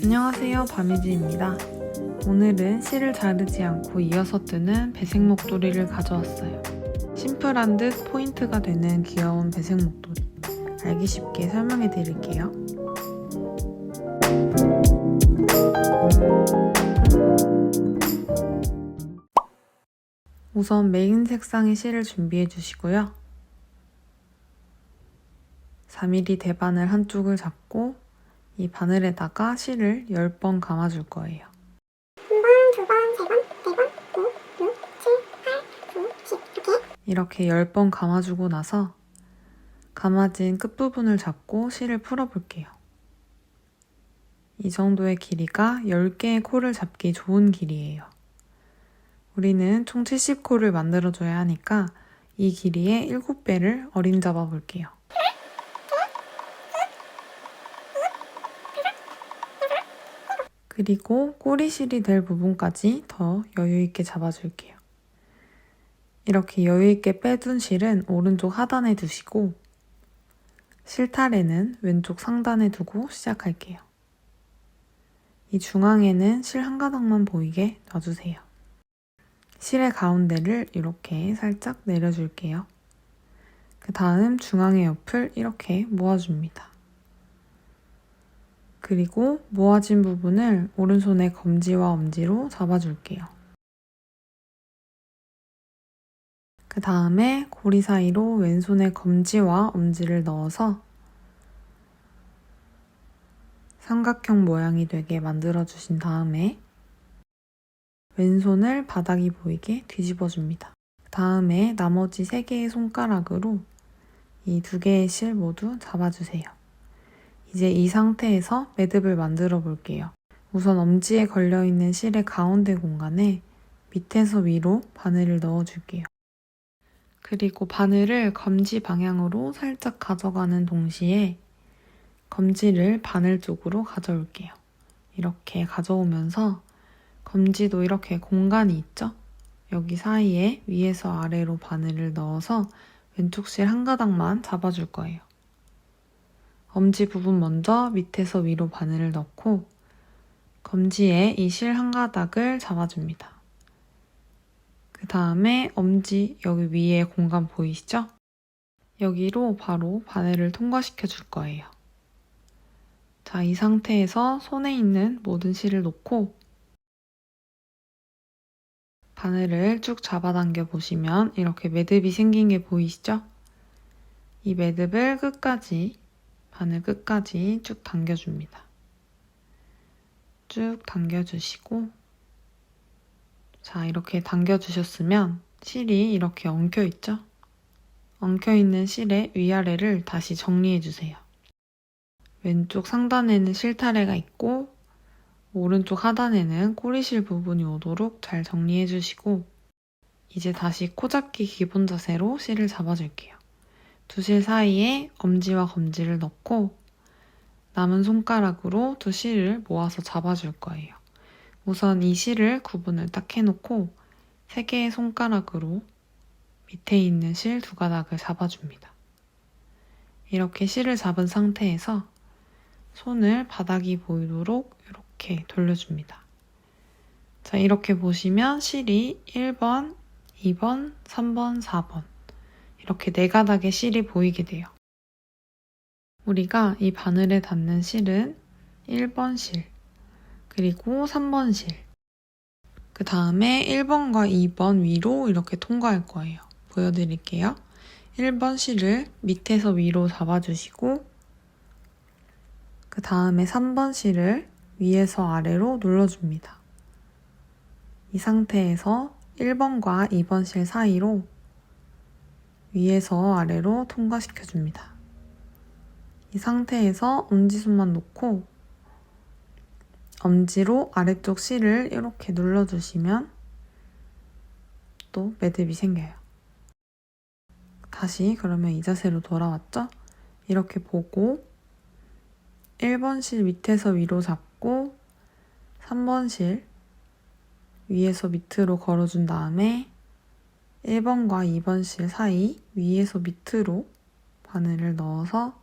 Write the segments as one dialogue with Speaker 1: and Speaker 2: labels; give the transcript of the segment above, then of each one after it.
Speaker 1: 안녕하세요, 밤이지입니다. 오늘은 실을 자르지 않고 이어서 뜨는 배색 목도리를 가져왔어요. 심플한 듯 포인트가 되는 귀여운 배색 목도리. 알기 쉽게 설명해 드릴게요. 우선 메인 색상의 실을 준비해 주시고요. 4mm 대바늘 한쪽을 잡고 이 바늘에다가 실을 10번 감아줄 거예요.
Speaker 2: 1번, 2번, 3번, 4번, 5, 6, 7, 8, 9, 10
Speaker 1: 이렇게 10번 감아주고 나서 감아진 끝부분을 잡고 실을 풀어볼게요. 이 정도의 길이가 10개의 코를 잡기 좋은 길이에요. 우리는 총 70코를 만들어줘야 하니까 이 길이의 7배를 어림잡아 볼게요. 그리고 꼬리실이 될 부분까지 더 여유있게 잡아줄게요. 이렇게 여유있게 빼둔 실은 오른쪽 하단에 두시고 실타래는 왼쪽 상단에 두고 시작할게요. 이 중앙에는 실 한 가닥만 보이게 놔주세요. 실의 가운데를 이렇게 살짝 내려줄게요. 그 다음 중앙의 옆을 이렇게 모아줍니다. 그리고 모아진 부분을 오른손의 검지와 엄지로 잡아줄게요. 그 다음에 고리 사이로 왼손의 검지와 엄지를 넣어서 삼각형 모양이 되게 만들어주신 다음에 왼손을 바닥이 보이게 뒤집어줍니다. 다음에 나머지 3개의 손가락으로 이 2개의 실 모두 잡아주세요. 이제 이 상태에서 매듭을 만들어 볼게요. 우선 엄지에 걸려있는 실의 가운데 공간에 밑에서 위로 바늘을 넣어줄게요. 그리고 바늘을 검지 방향으로 살짝 가져가는 동시에 검지를 바늘 쪽으로 가져올게요. 이렇게 가져오면서 검지도 이렇게 공간이 있죠? 여기 사이에 위에서 아래로 바늘을 넣어서 왼쪽 실 한 가닥만 잡아줄 거예요. 엄지 부분 먼저 밑에서 위로 바늘을 넣고 검지에 이 실 한 가닥을 잡아줍니다. 그 다음에 엄지 여기 위에 공간 보이시죠? 여기로 바로 바늘을 통과시켜 줄 거예요. 자, 이 상태에서 손에 있는 모든 실을 놓고 바늘을 쭉 잡아당겨 보시면 이렇게 매듭이 생긴 게 보이시죠? 이 매듭을 끝까지, 바늘 끝까지 쭉 당겨줍니다. 쭉 당겨주시고 자, 이렇게 당겨주셨으면 실이 이렇게 엉켜있죠? 엉켜있는 실의 위아래를 다시 정리해주세요. 왼쪽 상단에는 실타래가 있고 오른쪽 하단에는 꼬리실 부분이 오도록 잘 정리해주시고 이제 다시 코잡기 기본 자세로 실을 잡아줄게요. 두 실 사이에 엄지와 검지를 넣고 남은 손가락으로 두 실을 모아서 잡아줄 거예요. 우선 이 실을 구분을 딱 해놓고 3개의 손가락으로 밑에 있는 실 2가닥을 잡아줍니다. 이렇게 실을 잡은 상태에서 손을 바닥이 보이도록 이렇게 돌려줍니다. 자, 이렇게 보시면 실이 1번, 2번, 3번, 4번 이렇게 4가닥의 실이 보이게 돼요. 우리가 이 바늘에 닿는 실은 1번 실, 그리고 3번 실, 그 다음에 1번과 2번 위로 이렇게 통과할 거예요. 보여드릴게요. 1번 실을 밑에서 위로 잡아주시고 그 다음에 3번 실을 위에서 아래로 눌러줍니다. 이 상태에서 1번과 2번 실 사이로 위에서 아래로 통과시켜줍니다. 이 상태에서 엄지손만 놓고 엄지로 아래쪽 실을 이렇게 눌러주시면 또 매듭이 생겨요. 다시 그러면 이 자세로 돌아왔죠? 이렇게 보고 1번 실 밑에서 위로 잡고 3번 실 위에서 밑으로 걸어준 다음에 1번과 2번 실 사이 위에서 밑으로 바늘을 넣어서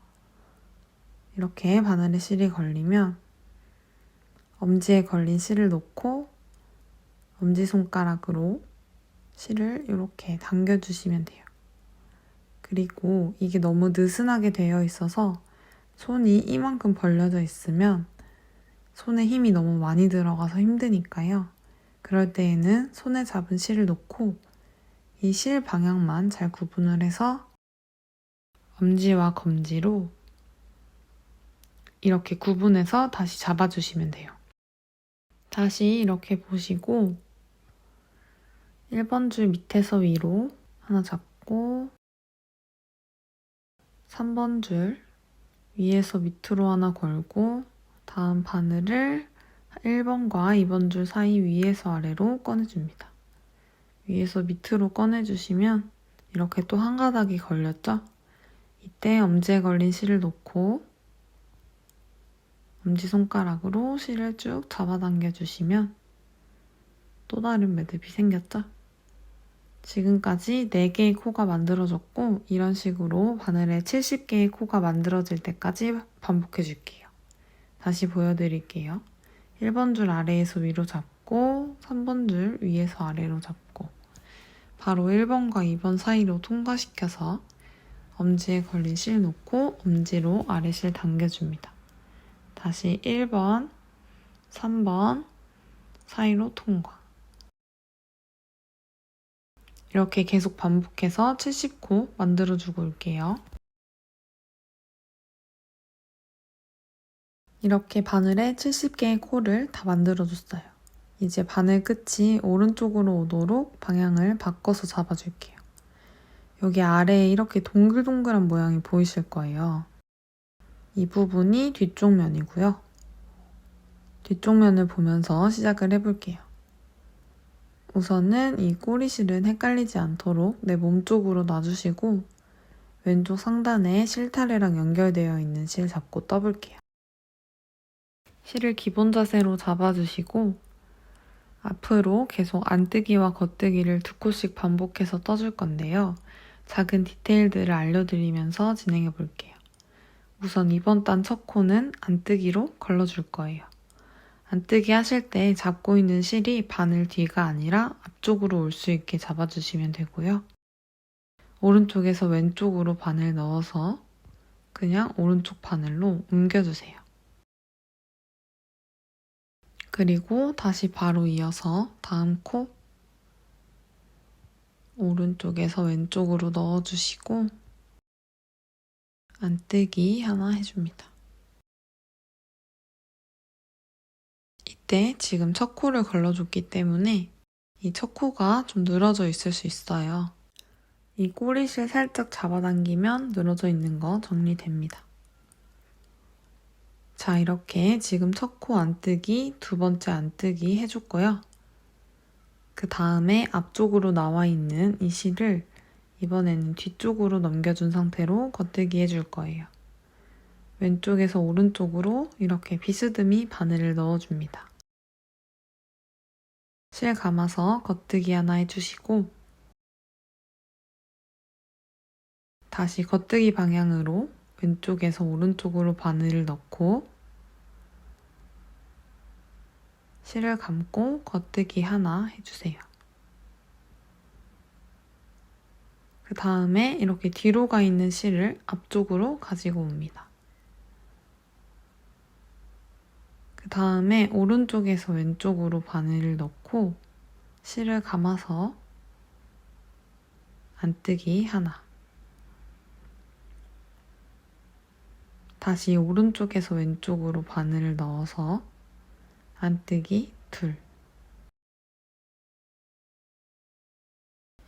Speaker 1: 이렇게 바늘에 실이 걸리면 엄지에 걸린 실을 놓고 엄지손가락으로 실을 이렇게 당겨주시면 돼요. 그리고 이게 너무 느슨하게 되어 있어서 손이 이만큼 벌려져 있으면 손에 힘이 너무 많이 들어가서 힘드니까요. 그럴 때에는 손에 잡은 실을 놓고 이 실 방향만 잘 구분을 해서 엄지와 검지로 이렇게 구분해서 다시 잡아주시면 돼요. 다시 이렇게 보시고 1번 줄 밑에서 위로 하나 잡고 3번 줄 위에서 밑으로 하나 걸고 다음 바늘을 1번과 2번 줄 사이 위에서 아래로 꺼내줍니다. 위에서 밑으로 꺼내주시면 이렇게 또 한 가닥이 걸렸죠? 이때 엄지에 걸린 실을 놓고 엄지손가락으로 실을 쭉 잡아당겨 주시면 또 다른 매듭이 생겼죠? 지금까지 4개의 코가 만들어졌고 이런 식으로 바늘에 70개의 코가 만들어질 때까지 반복해 줄게요. 다시 보여드릴게요. 1번 줄 아래에서 위로 잡고 3번 줄 위에서 아래로 잡고 바로 1번과 2번 사이로 통과시켜서 엄지에 걸린 실 놓고 엄지로 아래 실 당겨줍니다. 다시 1번, 3번 사이로 통과. 이렇게 계속 반복해서 70코 만들어주고 올게요. 이렇게 바늘에 70개의 코를 다 만들어줬어요. 이제 바늘 끝이 오른쪽으로 오도록 방향을 바꿔서 잡아줄게요. 여기 아래에 이렇게 동글동글한 모양이 보이실 거예요. 이 부분이 뒤쪽 면이고요. 뒤쪽 면을 보면서 시작을 해볼게요. 우선은 이 꼬리실은 헷갈리지 않도록 내 몸쪽으로 놔주시고 왼쪽 상단에 실타래랑 연결되어 있는 실 잡고 떠볼게요. 실을 기본 자세로 잡아주시고 앞으로 계속 안뜨기와 겉뜨기를 2코씩 반복해서 떠줄 건데요. 작은 디테일들을 알려드리면서 진행해 볼게요. 우선 이번 단 첫 코는 안뜨기로 걸러줄 거예요. 안뜨기 하실 때 잡고 있는 실이 바늘 뒤가 아니라 앞쪽으로 올 수 있게 잡아주시면 되고요. 오른쪽에서 왼쪽으로 바늘 넣어서 그냥 오른쪽 바늘로 옮겨주세요. 그리고 다시 바로 이어서 다음 코 오른쪽에서 왼쪽으로 넣어주시고 안뜨기 하나 해줍니다. 이때 지금 첫 코를 걸러줬기 때문에 이 첫 코가 좀 늘어져 있을 수 있어요. 이 꼬리실 살짝 잡아당기면 늘어져 있는 거 정리됩니다. 자, 이렇게 지금 첫 코 안뜨기, 두 번째 안뜨기 해줬고요. 그 다음에 앞쪽으로 나와 있는 이 실을 이번에는 뒤쪽으로 넘겨준 상태로 겉뜨기 해줄 거예요. 왼쪽에서 오른쪽으로 이렇게 비스듬히 바늘을 넣어줍니다. 실 감아서 겉뜨기 하나 해주시고 다시 겉뜨기 방향으로 왼쪽에서 오른쪽으로 바늘을 넣고 실을 감고 겉뜨기 하나 해주세요. 그 다음에 이렇게 뒤로 가 있는 실을 앞쪽으로 가지고 옵니다. 그 다음에 오른쪽에서 왼쪽으로 바늘을 넣고 실을 감아서 안뜨기 하나. 다시 오른쪽에서 왼쪽으로 바늘을 넣어서 안뜨기 둘.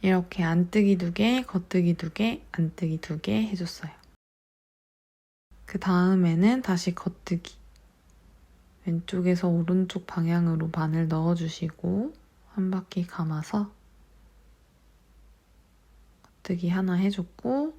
Speaker 1: 이렇게 안뜨기 2개, 겉뜨기 2개, 안뜨기 2개 해줬어요. 그 다음에는 다시 겉뜨기. 왼쪽에서 오른쪽 방향으로 바늘 넣어주시고 한 바퀴 감아서 겉뜨기 하나 해줬고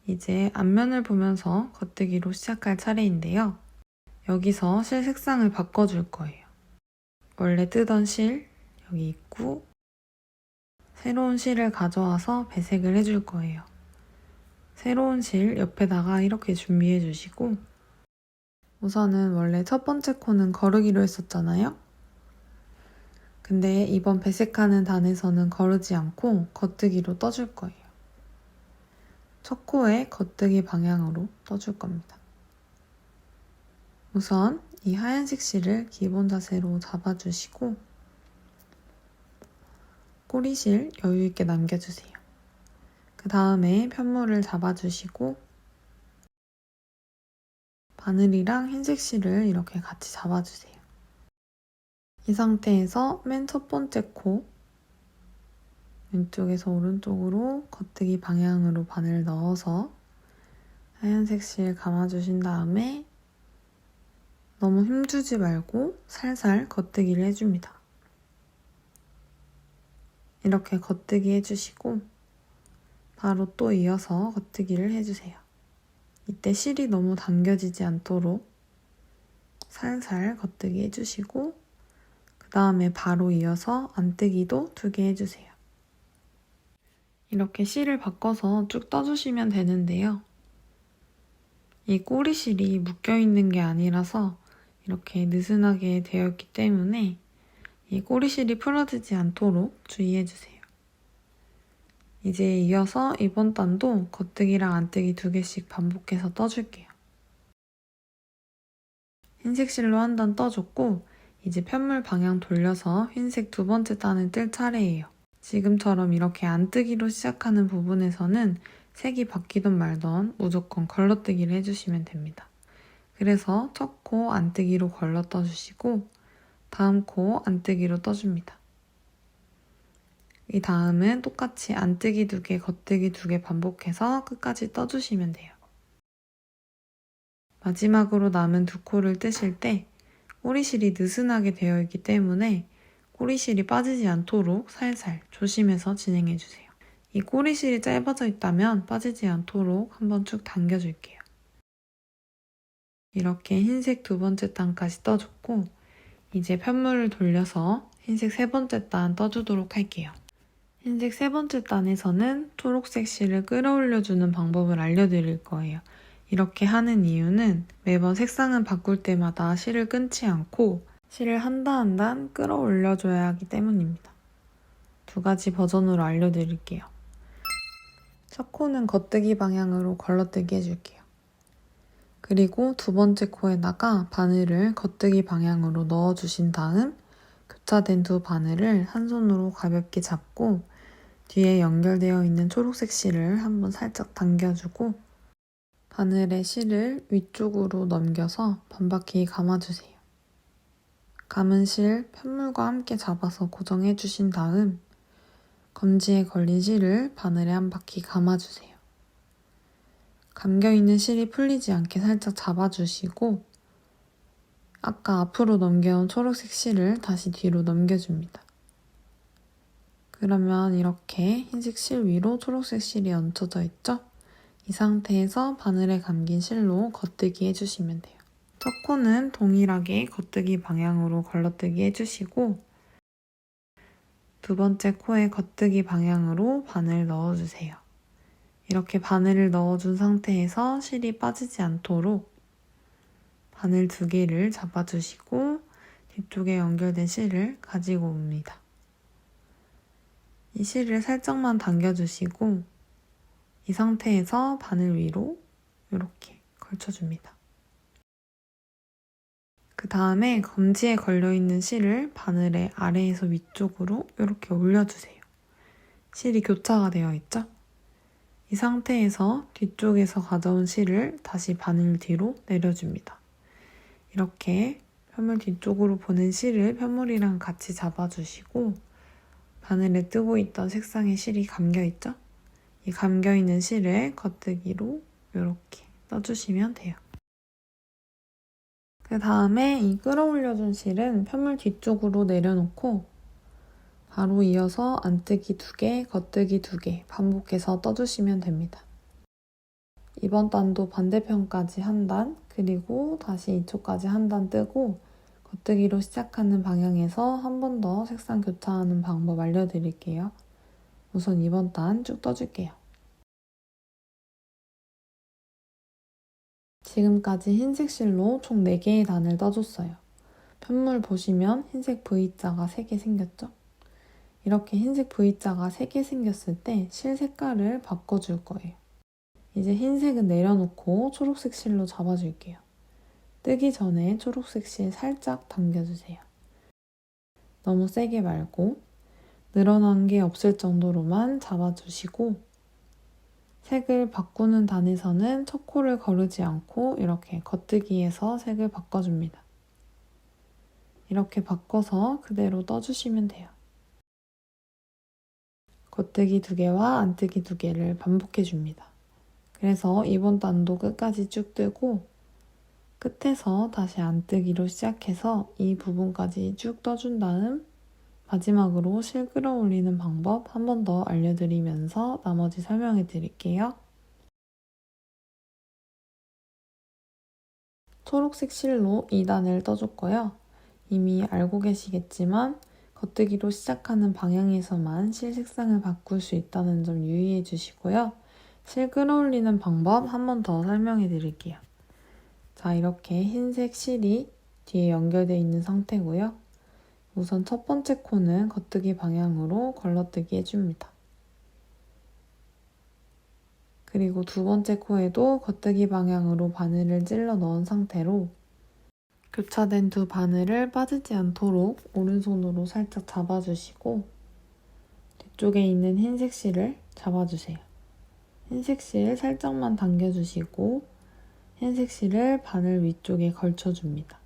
Speaker 1: 이제 앞면을 보면서 겉뜨기로 시작할 차례인데요. 여기서 실 색상을 바꿔줄 거예요. 원래 뜨던 실 여기 있고 새로운 실을 가져와서 배색을 해줄 거예요. 새로운 실 옆에다가 이렇게 준비해 주시고 우선은 원래 첫 번째 코는 거르기로 했었잖아요. 근데 이번 배색하는 단에서는 거르지 않고 겉뜨기로 떠줄 거예요. 첫 코에 겉뜨기 방향으로 떠줄 겁니다. 우선 이 하얀색 실을 기본 자세로 잡아주시고 꼬리실 여유있게 남겨주세요. 그 다음에 편물을 잡아주시고 바늘이랑 흰색 실을 이렇게 같이 잡아주세요. 이 상태에서 맨 첫 번째 코 왼쪽에서 오른쪽으로 겉뜨기 방향으로 바늘 넣어서 하얀색 실 감아주신 다음에 너무 힘주지 말고 살살 겉뜨기를 해줍니다. 이렇게 겉뜨기 해주시고 바로 또 이어서 겉뜨기를 해주세요. 이때 실이 너무 당겨지지 않도록 살살 겉뜨기 해주시고 그 다음에 바로 이어서 안뜨기도 2개 해주세요. 이렇게 실을 바꿔서 쭉 떠주시면 되는데요. 이 꼬리실이 묶여있는 게 아니라서 이렇게 느슨하게 되어 있기 때문에 이 꼬리실이 풀어지지 않도록 주의해주세요. 이제 이어서 이번 단도 겉뜨기랑 안뜨기 2개씩 반복해서 떠줄게요. 흰색 실로 한 단 떠줬고 이제 편물 방향 돌려서 흰색 2번째 단을 뜰 차례예요. 지금처럼 이렇게 안뜨기로 시작하는 부분에서는 색이 바뀌던 말던 무조건 걸러뜨기를 해주시면 됩니다. 그래서 첫 코 안뜨기로 걸러 떠주시고 다음 코 안뜨기로 떠줍니다. 이 다음은 똑같이 안뜨기 2개, 겉뜨기 2개 반복해서 끝까지 떠주시면 돼요. 마지막으로 남은 2코를 뜨실 때 꼬리실이 느슨하게 되어 있기 때문에 꼬리실이 빠지지 않도록 살살 조심해서 진행해주세요. 이 꼬리실이 짧아져 있다면 빠지지 않도록 한번 쭉 당겨줄게요. 이렇게 흰색 2번째 단까지 떠줬고 이제 편물을 돌려서 흰색 3번째 단 떠주도록 할게요. 흰색 3번째 단에서는 초록색 실을 끌어올려주는 방법을 알려드릴 거예요. 이렇게 하는 이유는 매번 색상을 바꿀 때마다 실을 끊지 않고 실을 한 단 한 단 끌어올려줘야 하기 때문입니다. 2가지 버전으로 알려드릴게요. 첫 코는 겉뜨기 방향으로 걸러뜨기 해줄게요. 그리고 2번째 코에다가 바늘을 겉뜨기 방향으로 넣어주신 다음 교차된 2 바늘을 한 손으로 가볍게 잡고 뒤에 연결되어 있는 초록색 실을 한번 살짝 당겨주고 바늘의 실을 위쪽으로 넘겨서 반바퀴 감아주세요. 감은 실 편물과 함께 잡아서 고정해주신 다음 검지에 걸린 실을 바늘에 한 바퀴 감아주세요. 감겨있는 실이 풀리지 않게 살짝 잡아주시고 아까 앞으로 넘겨온 초록색 실을 다시 뒤로 넘겨줍니다. 그러면 이렇게 흰색 실 위로 초록색 실이 얹혀져 있죠? 이 상태에서 바늘에 감긴 실로 겉뜨기 해주시면 돼요. 첫 코는 동일하게 겉뜨기 방향으로 걸러뜨기 해주시고 2번째 코에 겉뜨기 방향으로 바늘 넣어주세요. 이렇게 바늘을 넣어준 상태에서 실이 빠지지 않도록 바늘 2개를 잡아주시고 뒤쪽에 연결된 실을 가지고 옵니다. 이 실을 살짝만 당겨주시고 이 상태에서 바늘 위로 이렇게 걸쳐줍니다. 그 다음에 검지에 걸려있는 실을 바늘의 아래에서 위쪽으로 이렇게 올려주세요. 실이 교차가 되어 있죠? 이 상태에서 뒤쪽에서 가져온 실을 다시 바늘 뒤로 내려줍니다. 이렇게 편물 뒤쪽으로 보낸 실을 편물이랑 같이 잡아주시고 바늘에 뜨고 있던 색상의 실이 감겨있죠? 이 감겨있는 실을 겉뜨기로 이렇게 떠주시면 돼요. 그 다음에 이 끌어올려준 실은 편물 뒤쪽으로 내려놓고 바로 이어서 안뜨기 2개, 겉뜨기 2개 반복해서 떠주시면 됩니다. 이번 단도 반대편까지 한 단, 그리고 다시 이쪽까지 한 단 뜨고 겉뜨기로 시작하는 방향에서 한 번 더 색상 교차하는 방법 알려드릴게요. 우선 이번 단 쭉 떠줄게요. 지금까지 흰색 실로 총 4개의 단을 떠줬어요. 편물 보시면 흰색 V자가 3개 생겼죠? 이렇게 흰색 V자가 3개 생겼을 때 실 색깔을 바꿔줄 거예요. 이제 흰색은 내려놓고 초록색 실로 잡아줄게요. 뜨기 전에 초록색 실 살짝 당겨주세요. 너무 세게 말고 늘어난 게 없을 정도로만 잡아주시고 색을 바꾸는 단에서는 첫 코를 거르지 않고 이렇게 겉뜨기에서 색을 바꿔줍니다. 이렇게 바꿔서 그대로 떠주시면 돼요. 겉뜨기 2개와 안뜨기 2개를 반복해줍니다. 그래서 이번 단도 끝까지 쭉 뜨고 끝에서 다시 안뜨기로 시작해서 이 부분까지 쭉 떠준 다음 마지막으로 실 끌어올리는 방법 한 번 더 알려드리면서 나머지 설명해 드릴게요. 초록색 실로 2단을 떠줬고요. 이미 알고 계시겠지만 겉뜨기로 시작하는 방향에서만 실 색상을 바꿀 수 있다는 점 유의해 주시고요. 실 끌어올리는 방법 한 번 더 설명해 드릴게요. 자, 이렇게 흰색 실이 뒤에 연결되어 있는 상태고요. 우선 첫 번째 코는 겉뜨기 방향으로 걸러뜨기 해줍니다. 그리고 두 번째 코에도 겉뜨기 방향으로 바늘을 찔러 넣은 상태로 교차된 두 바늘을 빠지지 않도록 오른손으로 살짝 잡아주시고 뒤쪽에 있는 흰색 실을 잡아주세요. 흰색 실 살짝만 당겨주시고 흰색 실을 바늘 위쪽에 걸쳐줍니다.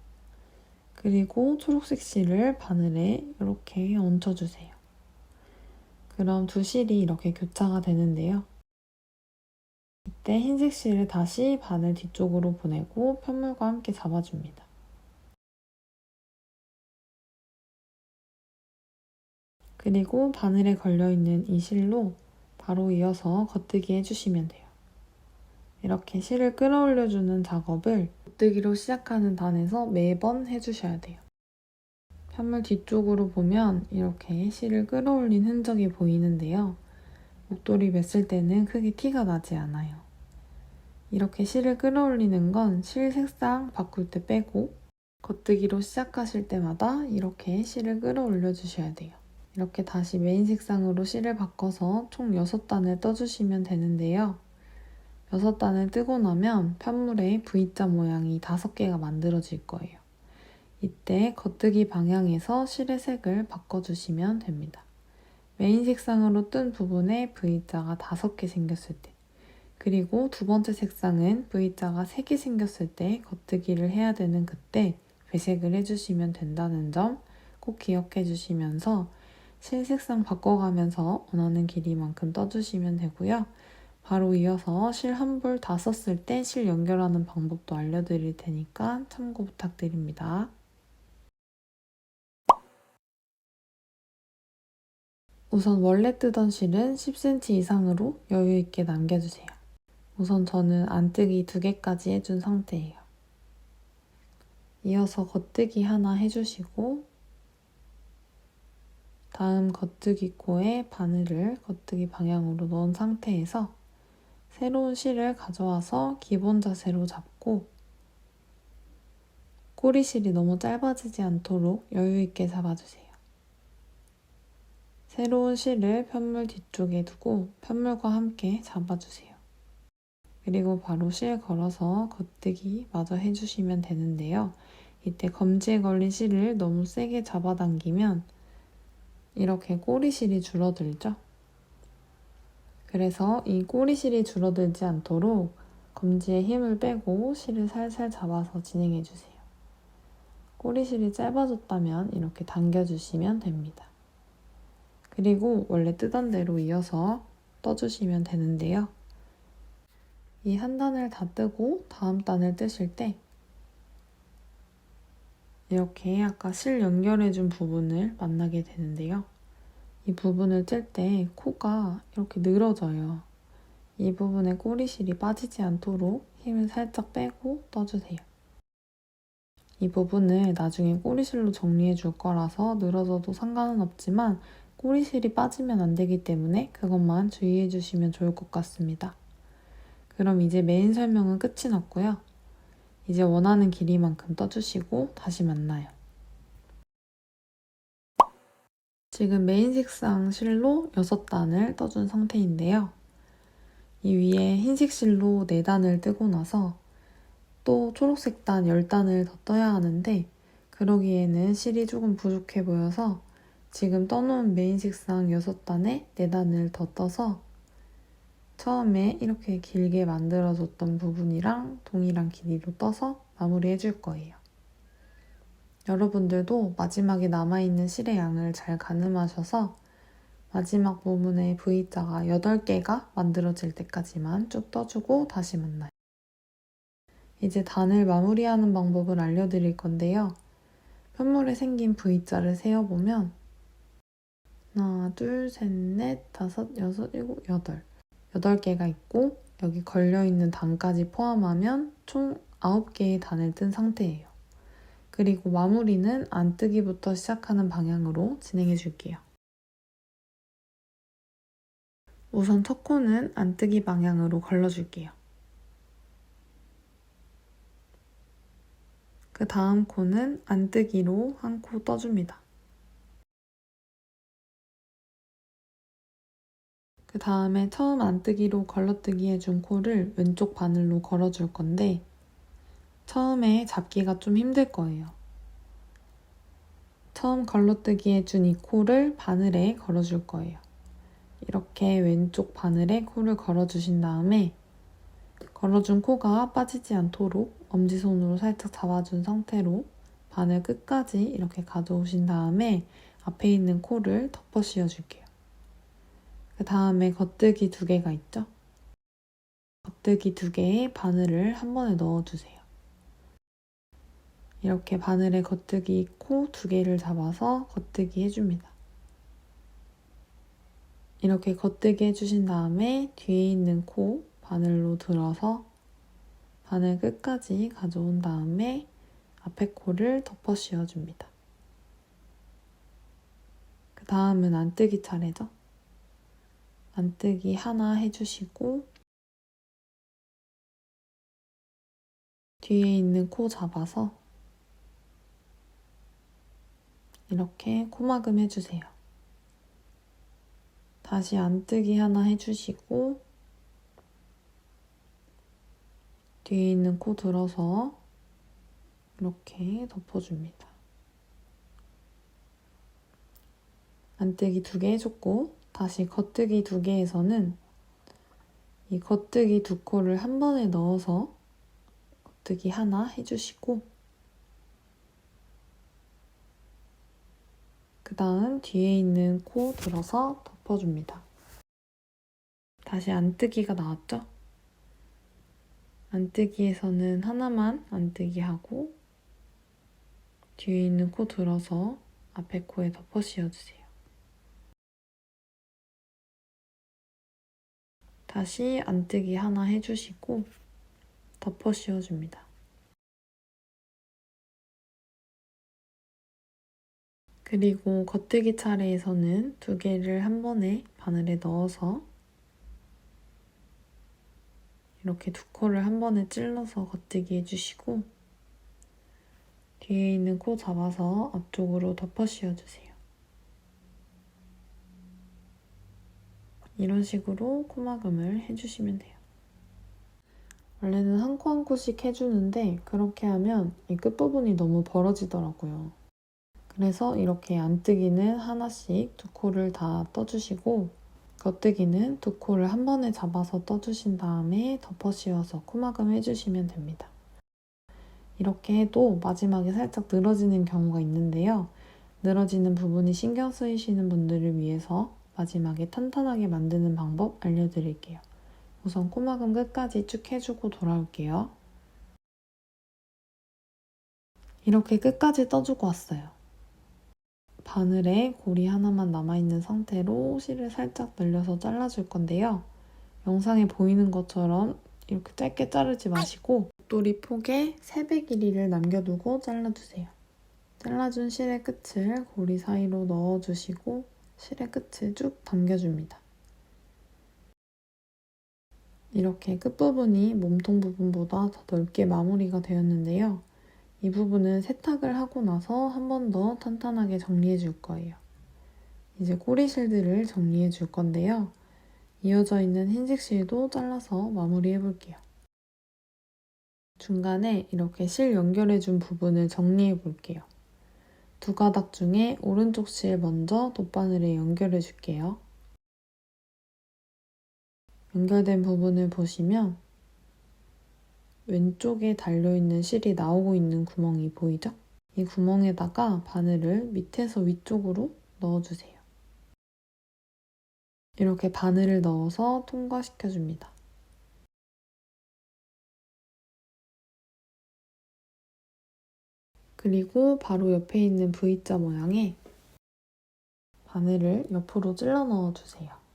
Speaker 1: 그리고 초록색 실을 바늘에 이렇게 얹혀주세요. 그럼 두 실이 이렇게 교차가 되는데요. 이때 흰색 실을 다시 바늘 뒤쪽으로 보내고 편물과 함께 잡아줍니다. 그리고 바늘에 걸려있는 이 실로 바로 이어서 겉뜨기 해주시면 돼요. 이렇게 실을 끌어올려주는 작업을 겉뜨기로 시작하는 단에서 매번 해주셔야 돼요. 편물 뒤쪽으로 보면 이렇게 실을 끌어올린 흔적이 보이는데요. 목도리 맸을 때는 크게 티가 나지 않아요. 이렇게 실을 끌어올리는 건 실 색상 바꿀 때 빼고 겉뜨기로 시작하실 때마다 이렇게 실을 끌어올려 주셔야 돼요. 이렇게 다시 메인 색상으로 실을 바꿔서 총 6단을 떠주시면 되는데요. 6단을 뜨고 나면 편물에 V자 모양이 5개가 만들어질 거예요. 이때 겉뜨기 방향에서 실의 색을 바꿔주시면 됩니다. 메인 색상으로 뜬 부분에 V자가 5개 생겼을 때, 그리고 두 번째 색상은 V자가 3개 생겼을 때 겉뜨기를 해야 되는 그때 배색을 해주시면 된다는 점 꼭 기억해 주시면서 실 색상 바꿔가면서 원하는 길이만큼 떠주시면 되고요. 바로 이어서 실 한 볼 다 썼을 때 실 연결하는 방법도 알려드릴 테니까 참고 부탁드립니다. 우선 원래 뜨던 실은 10cm 이상으로 여유 있게 남겨주세요. 우선 저는 안뜨기 2개까지 해준 상태예요. 이어서 겉뜨기 하나 해주시고 다음 겉뜨기 코에 바늘을 겉뜨기 방향으로 넣은 상태에서 새로운 실을 가져와서 기본 자세로 잡고 꼬리실이 너무 짧아지지 않도록 여유 있게 잡아주세요. 새로운 실을 편물 뒤쪽에 두고 편물과 함께 잡아주세요. 그리고 바로 실 걸어서 겉뜨기 마저 해주시면 되는데요. 이때 검지에 걸린 실을 너무 세게 잡아당기면 이렇게 꼬리실이 줄어들죠. 그래서 이 꼬리실이 줄어들지 않도록 검지에 힘을 빼고 실을 살살 잡아서 진행해주세요. 꼬리실이 짧아졌다면 이렇게 당겨주시면 됩니다. 그리고 원래 뜨던 대로 이어서 떠주시면 되는데요. 이 한 단을 다 뜨고 다음 단을 뜨실 때 이렇게 아까 실 연결해준 부분을 만나게 되는데요. 이 부분을 뜰 때 코가 이렇게 늘어져요. 이 부분에 꼬리실이 빠지지 않도록 힘을 살짝 빼고 떠주세요. 이 부분을 나중에 꼬리실로 정리해 줄 거라서 늘어져도 상관은 없지만 꼬리실이 빠지면 안 되기 때문에 그것만 주의해 주시면 좋을 것 같습니다. 그럼 이제 메인 설명은 끝이 났고요. 이제 원하는 길이만큼 떠주시고 다시 만나요. 지금 메인 색상 실로 6단을 떠준 상태인데요. 이 위에 흰색 실로 4단을 뜨고 나서 또 초록색 단 10단을 더 떠야 하는데 그러기에는 실이 조금 부족해 보여서 지금 떠놓은 메인 색상 6단에 4단을 더 떠서 처음에 이렇게 길게 만들어줬던 부분이랑 동일한 길이로 떠서 마무리해 줄 거예요. 여러분들도 마지막에 남아있는 실의 양을 잘 가늠하셔서 마지막 부분에 V자가 8개가 만들어질 때까지만 쭉 떠주고 다시 만나요. 이제 단을 마무리하는 방법을 알려드릴 건데요. 편물에 생긴 V자를 세어보면 하나, 둘, 셋, 넷, 다섯, 여섯, 일곱, 여덟 8개가 있고 여기 걸려있는 단까지 포함하면 총 9개의 단을 뜬 상태예요. 그리고 마무리는 안뜨기부터 시작하는 방향으로 진행해 줄게요. 우선 첫 코는 안뜨기 방향으로 걸러줄게요. 그 다음 코는 안뜨기로 한 코 떠줍니다. 그 다음에 처음 안뜨기로 걸러뜨기 해준 코를 왼쪽 바늘로 걸어줄 건데 처음에 잡기가 좀 힘들 거예요. 처음 걸러뜨기 해준 이 코를 바늘에 걸어줄 거예요. 이렇게 왼쪽 바늘에 코를 걸어주신 다음에 걸어준 코가 빠지지 않도록 엄지손으로 살짝 잡아준 상태로 바늘 끝까지 이렇게 가져오신 다음에 앞에 있는 코를 덮어 씌워줄게요. 그 다음에 겉뜨기 2개가 있죠? 겉뜨기 2개에 바늘을 한 번에 넣어주세요. 이렇게 바늘에 겉뜨기 코 2개를 잡아서 겉뜨기 해줍니다. 이렇게 겉뜨기 해주신 다음에 뒤에 있는 코 바늘로 들어서 바늘 끝까지 가져온 다음에 앞에 코를 덮어 씌워줍니다. 그 다음은 안뜨기 차례죠. 안뜨기 하나 해주시고 뒤에 있는 코 잡아서 이렇게 코막음 해주세요. 다시 안뜨기 하나 해주시고 뒤에 있는 코 들어서 이렇게 덮어줍니다. 안뜨기 2개 해줬고 다시 겉뜨기 2개에서는 이 겉뜨기 2코를 한 번에 넣어서 겉뜨기 하나 해주시고 그 다음 뒤에 있는 코 들어서 덮어줍니다. 다시 안뜨기가 나왔죠? 안뜨기에서는 하나만 안뜨기 하고 뒤에 있는 코 들어서 앞에 코에 덮어 씌워주세요. 다시 안뜨기 하나 해주시고 덮어 씌워줍니다. 그리고 겉뜨기 차례에서는 2개를 한 번에 바늘에 넣어서 이렇게 2코를 한 번에 찔러서 겉뜨기 해주시고 뒤에 있는 코 잡아서 앞쪽으로 덮어 씌워주세요. 이런 식으로 코막음을 해주시면 돼요. 원래는 한 코 한 코씩 해주는데 그렇게 하면 이 끝부분이 너무 벌어지더라고요. 그래서 이렇게 안뜨기는 하나씩 2코를 다 떠주시고 겉뜨기는 2코를 한 번에 잡아서 떠주신 다음에 덮어 씌워서 코막음 해주시면 됩니다. 이렇게 해도 마지막에 살짝 늘어지는 경우가 있는데요. 늘어지는 부분이 신경 쓰이시는 분들을 위해서 마지막에 탄탄하게 만드는 방법 알려드릴게요. 우선 코막음 끝까지 쭉 해주고 돌아올게요. 이렇게 끝까지 떠주고 왔어요. 바늘에 고리 하나만 남아있는 상태로 실을 살짝 늘려서 잘라줄 건데요. 영상에 보이는 것처럼 이렇게 짧게 자르지 마시고 목도리 폭의 3배 길이를 남겨두고 잘라주세요. 잘라준 실의 끝을 고리 사이로 넣어주시고 실의 끝을 쭉 당겨줍니다. 이렇게 끝부분이 몸통 부분보다 더 넓게 마무리가 되었는데요. 이 부분은 세탁을 하고 나서 한 번 더 탄탄하게 정리해 줄 거예요. 이제 꼬리 실들을 정리해 줄 건데요. 이어져 있는 흰색 실도 잘라서 마무리해 볼게요. 중간에 이렇게 실 연결해 준 부분을 정리해 볼게요. 두 가닥 중에 오른쪽 실 먼저 돗바늘에 연결해 줄게요. 연결된 부분을 보시면 왼쪽에 달려있는 실이 나오고 있는 구멍이 보이죠? 이 구멍에다가 바늘을 밑에서 위쪽으로 넣어주세요. 이렇게 바늘을 넣어서 통과시켜줍니다. 그리고 바로 옆에 있는 V자 모양에 바늘을 옆으로 찔러 넣어주세요.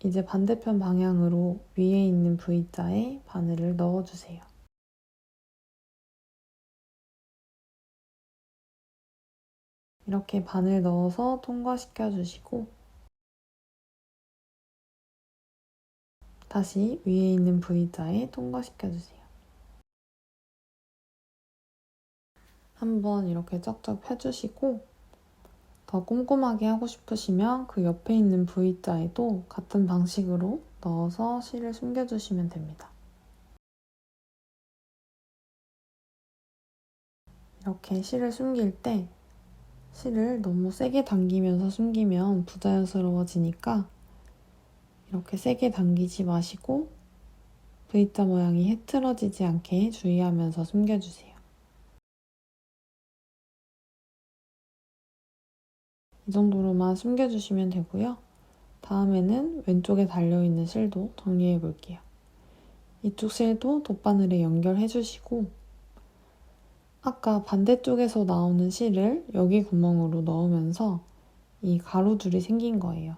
Speaker 1: 이제 반대편 방향으로 위에 있는 V자에 바늘을 넣어주세요. 이렇게 바늘 넣어서 통과시켜주시고 다시 위에 있는 V자에 통과시켜주세요. 한번 이렇게 쫙쫙 펴주시고 더 꼼꼼하게 하고 싶으시면 그 옆에 있는 V자에도 같은 방식으로 넣어서 실을 숨겨주시면 됩니다. 이렇게 실을 숨길 때 실을 너무 세게 당기면서 숨기면 부자연스러워지니까 이렇게 세게 당기지 마시고 V자 모양이 흐트러지지 않게 주의하면서 숨겨주세요. 이 정도로만 숨겨주시면 되고요. 다음에는 왼쪽에 달려있는 실도 정리해 볼게요. 이쪽 실도 돗바늘에 연결해 주시고 아까 반대쪽에서 나오는 실을 여기 구멍으로 넣으면서 이 가로줄이 생긴 거예요.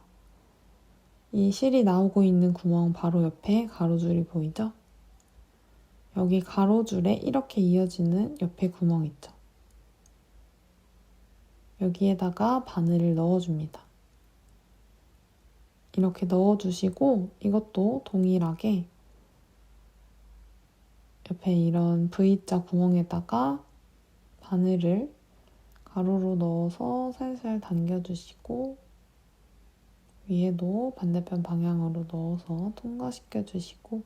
Speaker 1: 이 실이 나오고 있는 구멍 바로 옆에 가로줄이 보이죠? 여기 가로줄에 이렇게 이어지는 옆에 구멍 있죠? 여기에다가 바늘을 넣어줍니다. 이렇게 넣어주시고 이것도 동일하게 옆에 이런 V자 구멍에다가 바늘을 가로로 넣어서 살살 당겨주시고 위에도 반대편 방향으로 넣어서 통과시켜주시고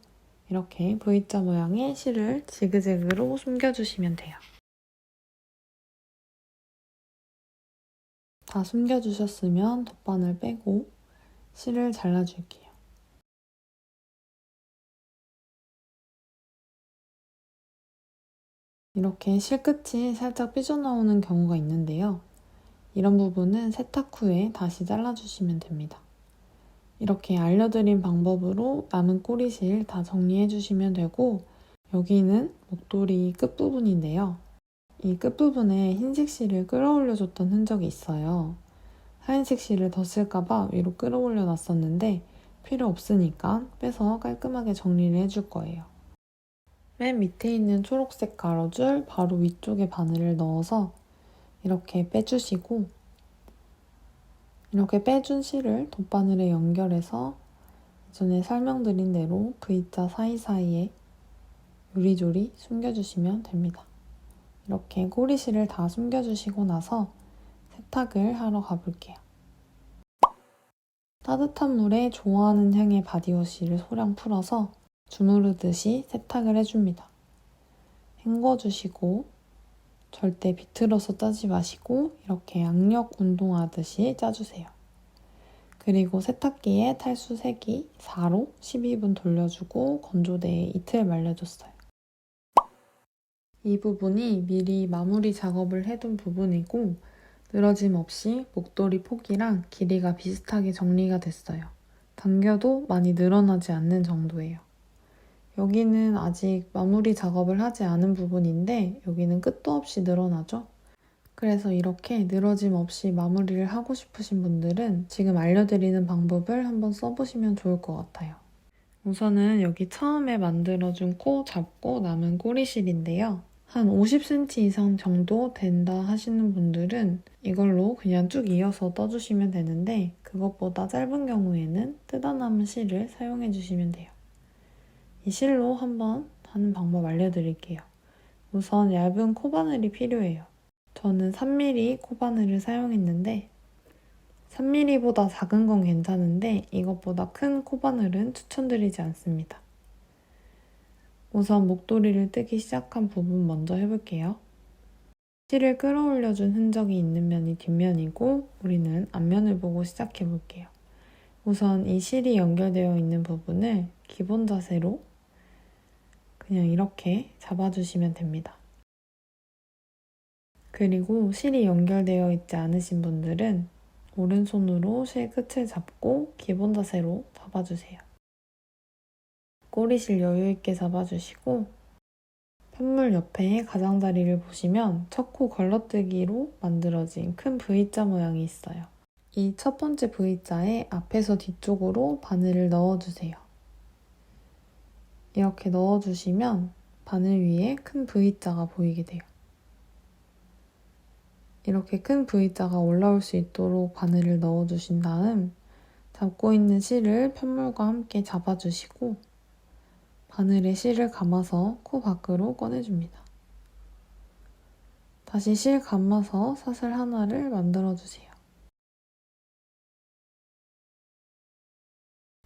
Speaker 1: 이렇게 V자 모양의 실을 지그재그로 숨겨주시면 돼요. 다 숨겨주셨으면 돗바늘 빼고 실을 잘라줄게요. 이렇게 실끝이 살짝 삐져나오는 경우가 있는데요. 이런 부분은 세탁 후에 다시 잘라주시면 됩니다. 이렇게 알려드린 방법으로 남은 꼬리실 다 정리해주시면 되고 여기는 목도리 끝부분인데요. 이 끝부분에 흰색 실을 끌어올려줬던 흔적이 있어요. 하얀색 실을 더 쓸까봐 위로 끌어올려 놨었는데 필요 없으니까 빼서 깔끔하게 정리를 해줄 거예요. 맨 밑에 있는 초록색 가로줄 바로 위쪽에 바늘을 넣어서 이렇게 빼주시고 이렇게 빼준 실을 돗바늘에 연결해서 전에 설명드린 대로 V자 사이사이에 요리조리 숨겨주시면 됩니다. 이렇게 꼬리실을 다 숨겨주시고 나서 세탁을 하러 가볼게요. 따뜻한 물에 좋아하는 향의 바디워시를 소량 풀어서 주무르듯이 세탁을 해줍니다. 헹궈주시고 절대 비틀어서 짜지 마시고 이렇게 악력 운동하듯이 짜주세요. 그리고 세탁기에 탈수 세기 4로 12분 돌려주고 건조대에 이틀 말려줬어요. 이 부분이 미리 마무리 작업을 해둔 부분이고 늘어짐 없이 목도리 폭이랑 길이가 비슷하게 정리가 됐어요. 당겨도 많이 늘어나지 않는 정도예요. 여기는 아직 마무리 작업을 하지 않은 부분인데 여기는 끝도 없이 늘어나죠? 그래서 이렇게 늘어짐 없이 마무리를 하고 싶으신 분들은 지금 알려드리는 방법을 한번 써보시면 좋을 것 같아요. 우선은 여기 처음에 만들어준 코 잡고 남은 꼬리실인데요. 한 50cm 이상 정도 된다 하시는 분들은 이걸로 그냥 쭉 이어서 떠주시면 되는데 그것보다 짧은 경우에는 뜯어 남은 실을 사용해 주시면 돼요. 이 실로 한번 하는 방법 알려드릴게요. 우선 얇은 코바늘이 필요해요. 저는 3mm 코바늘을 사용했는데 3mm보다 작은 건 괜찮은데 이것보다 큰 코바늘은 추천드리지 않습니다. 우선 목도리를 뜨기 시작한 부분 먼저 해볼게요. 실을 끌어올려준 흔적이 있는 면이 뒷면이고 우리는 앞면을 보고 시작해볼게요. 우선 이 실이 연결되어 있는 부분을 기본 자세로 그냥 이렇게 잡아주시면 됩니다. 그리고 실이 연결되어 있지 않으신 분들은 오른손으로 실 끝을 잡고 기본 자세로 잡아주세요. 꼬리실 여유있게 잡아주시고 편물 옆에 가장자리를 보시면 첫 코 걸러뜨기로 만들어진 큰 V자 모양이 있어요. 이 첫 번째 V자에 앞에서 뒤쪽으로 바늘을 넣어주세요. 이렇게 넣어주시면 바늘 위에 큰 V자가 보이게 돼요. 이렇게 큰 V자가 올라올 수 있도록 바늘을 넣어주신 다음 잡고 있는 실을 편물과 함께 잡아주시고 바늘에 실을 감아서 코 밖으로 꺼내줍니다. 다시 실 감아서 사슬 하나를 만들어주세요.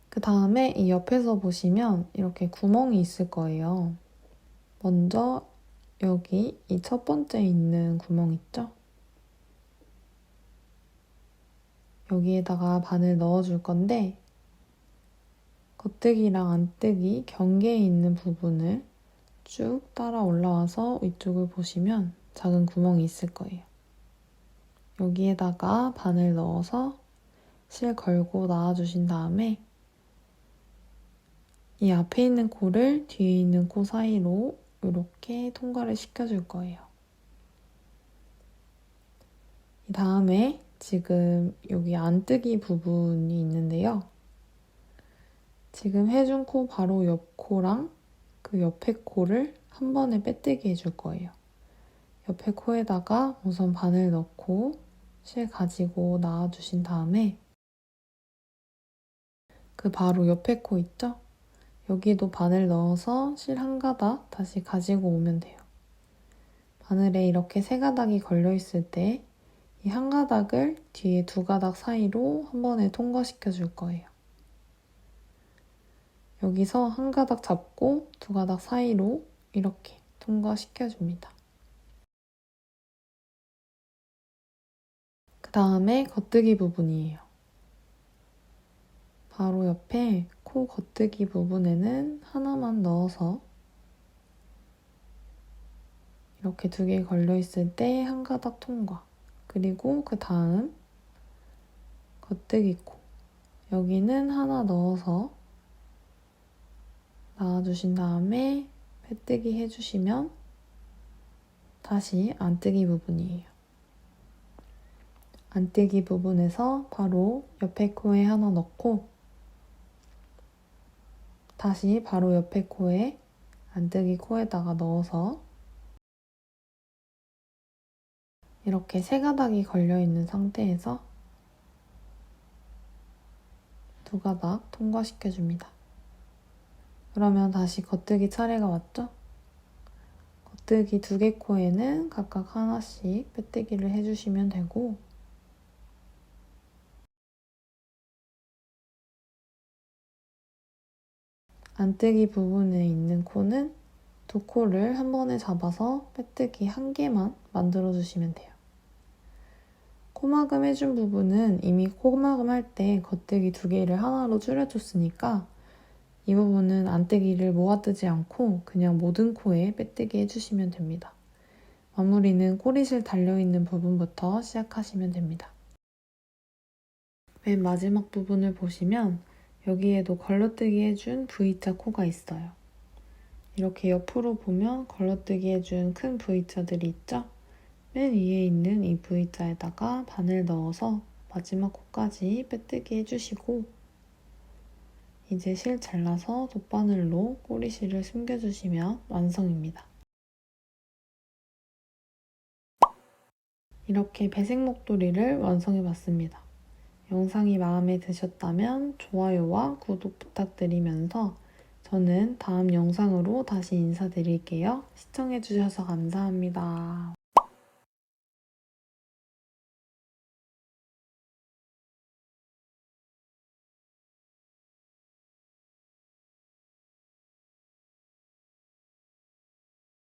Speaker 1: 그 다음에 이 옆에서 보시면 이렇게 구멍이 있을 거예요. 먼저 여기 이 첫 번째 있는 구멍 있죠? 여기에다가 바늘 넣어줄 건데 겉뜨기랑 안뜨기 경계에 있는 부분을 쭉 따라 올라와서 위쪽을 보시면 작은 구멍이 있을 거예요. 여기에다가 바늘 넣어서 실 걸고 나와주신 다음에 이 앞에 있는 코를 뒤에 있는 코 사이로 이렇게 통과를 시켜줄 거예요. 이 다음에 지금 여기 안뜨기 부분이 있는데요. 지금 해준 코 바로 옆 코랑 그 옆에 코를 한 번에 빼뜨기 해줄 거예요. 옆에 코에다가 우선 바늘 넣고 실 가지고 나와주신 다음에 그 바로 옆에 코 있죠? 여기도 바늘 넣어서 실 한 가닥 다시 가지고 오면 돼요. 바늘에 이렇게 세 가닥이 걸려있을 때 이 한 가닥을 뒤에 두 가닥 사이로 한 번에 통과시켜 줄 거예요. 여기서 한 가닥 잡고 두 가닥 사이로 이렇게 통과시켜 줍니다. 그 다음에 겉뜨기 부분이에요. 바로 옆에 코 겉뜨기 부분에는 하나만 넣어서 이렇게 두 개 걸려있을 때 한 가닥 통과. 그리고 그 다음 겉뜨기 코. 여기는 하나 넣어서 나와주신 다음에 빼뜨기 해주시면 다시 안뜨기 부분이에요. 안뜨기 부분에서 바로 옆에 코에 하나 넣고 다시 바로 옆에 코에 안뜨기 코에다가 넣어서 이렇게 세 가닥이 걸려있는 상태에서 두 가닥 통과시켜줍니다. 그러면 다시 겉뜨기 차례가 왔죠? 겉뜨기 두 개 코에는 각각 하나씩 빼뜨기를 해주시면 되고 안뜨기 부분에 있는 코는 두 코를 한 번에 잡아서 빼뜨기 한 개만 만들어주시면 돼요. 코막음 해준 부분은 이미 코막음 할 때 겉뜨기 두 개를 하나로 줄여줬으니까 이 부분은 안뜨기를 모아뜨지 않고 그냥 모든 코에 빼뜨기 해주시면 됩니다. 마무리는 꼬리실 달려있는 부분부터 시작하시면 됩니다. 맨 마지막 부분을 보시면 여기에도 걸러뜨기 해준 V자 코가 있어요. 이렇게 옆으로 보면 걸러뜨기 해준 큰 V자들이 있죠? 맨 위에 있는 이 V자에다가 바늘 넣어서 마지막 코까지 빼뜨기 해주시고 이제 실 잘라서 돗바늘로 꼬리실을 숨겨주시면 완성입니다. 이렇게 배색 목도리를 완성해봤습니다. 영상이 마음에 드셨다면 좋아요와 구독 부탁드리면서 저는 다음 영상으로 다시 인사드릴게요. 시청해주셔서 감사합니다.